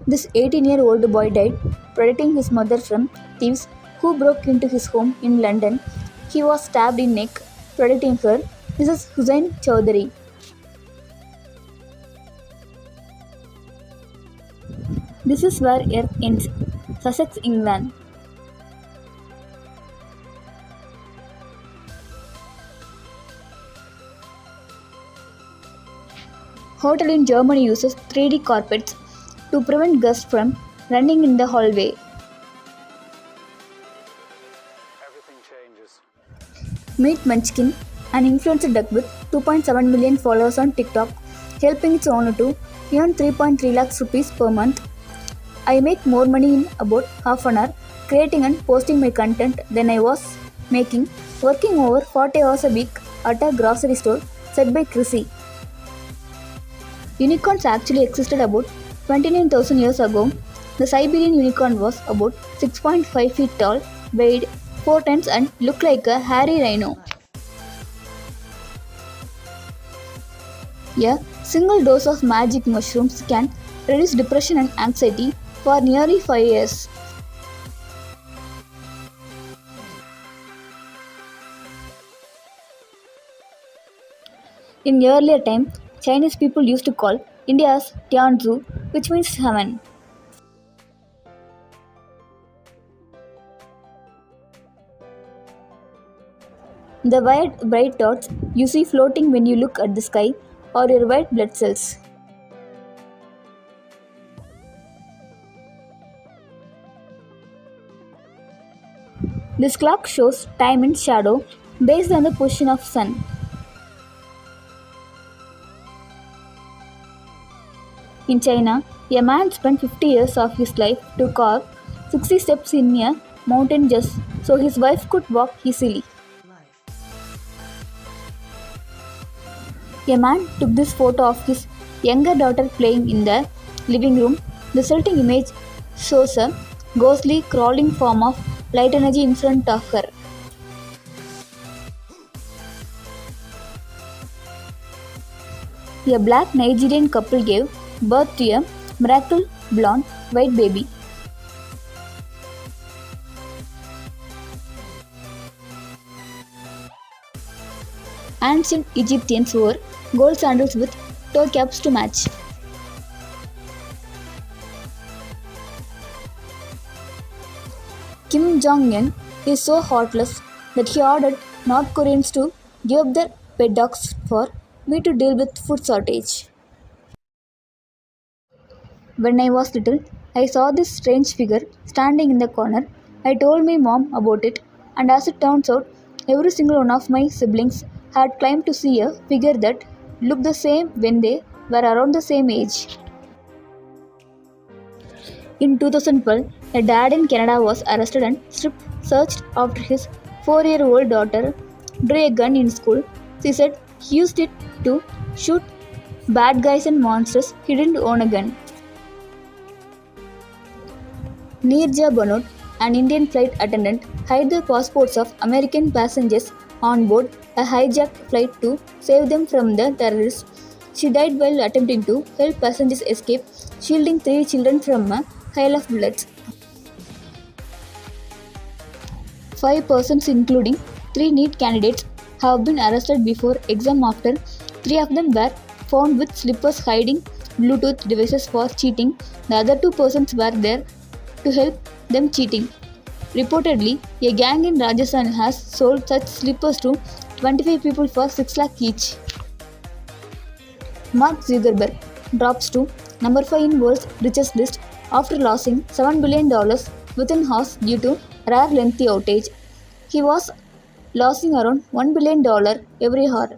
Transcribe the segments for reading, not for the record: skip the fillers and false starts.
This 18-year-old boy died protecting his mother from thieves who broke into his home in London. He was stabbed in neck protecting her. This is Hussain Chowdhury. This is where Earth ends. Sussex, England. Hotel in Germany uses 3D carpets to prevent guests from running in the hallway. Everything changes. Meet Munchkin, an influencer duck with 2.7 million followers on TikTok, helping its owner to earn 3.3 lakhs rupees per month. I make more money in about half an hour creating and posting my content than I was making working over 40 hours a week at a grocery store, said by Chrissy. Unicorns actually existed about 29,000 years ago. The Siberian unicorn was about 6.5 feet tall, weighed 4 tons and looked like a hairy rhino. A single dose of magic mushrooms can reduce depression and anxiety for nearly 5 years. In earlier time, Chinese people used to call India's Tianzhu, which means heaven. The white bright dots you see floating when you look at the sky are your white blood cells. This clock shows time in shadow based on the position of sun. In China, a man spent 50 years of his life to carve 60 steps in a mountain just so his wife could walk easily. A man took this photo of his younger daughter playing in the living room. The resulting image shows a ghostly crawling form of light energy in front of her. A black Nigerian couple gave birth to a miracle blonde white baby. Ancient Egyptians wore gold sandals with toe caps to match. Kim Jong-un is so heartless that he ordered North Koreans to give up their pet dogs for me to deal with food shortage. When I was little, I saw this strange figure standing in the corner. I told my mom about it, and as it turns out, every single one of my siblings had claimed to see a figure that looked the same when they were around the same age. In 2012, a dad in Canada was arrested and strip searched after his 4-year-old daughter drew a gun in school. She said he used it to shoot bad guys and monsters. He didn't own a gun. Neerja Banot, an Indian flight attendant, hid the passports of American passengers on board a hijacked flight to save them from the terrorists. She died while attempting to help passengers escape, shielding 3 children from a hail of bullets. 5 persons, including 3 NEET candidates, have been arrested before exam after 3 of them were found with slippers hiding Bluetooth devices for cheating. The other 2 persons were there to help them cheating. Reportedly, a gang in Rajasthan has sold such slippers to 25 people for 6 lakh each. Mark Zuckerberg drops to number 5 in world's richest list after losing $7 billion within hours due to rare lengthy outage. He was losing around $1 billion every hour.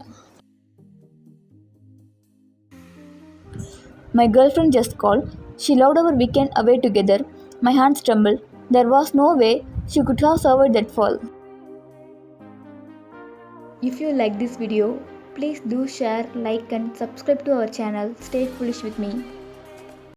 My girlfriend just called. She loved our weekend away together. My hands trembled. There was no way she could have survived that fall. If you like this video, please do share, like and subscribe to our channel. Stay foolish with me.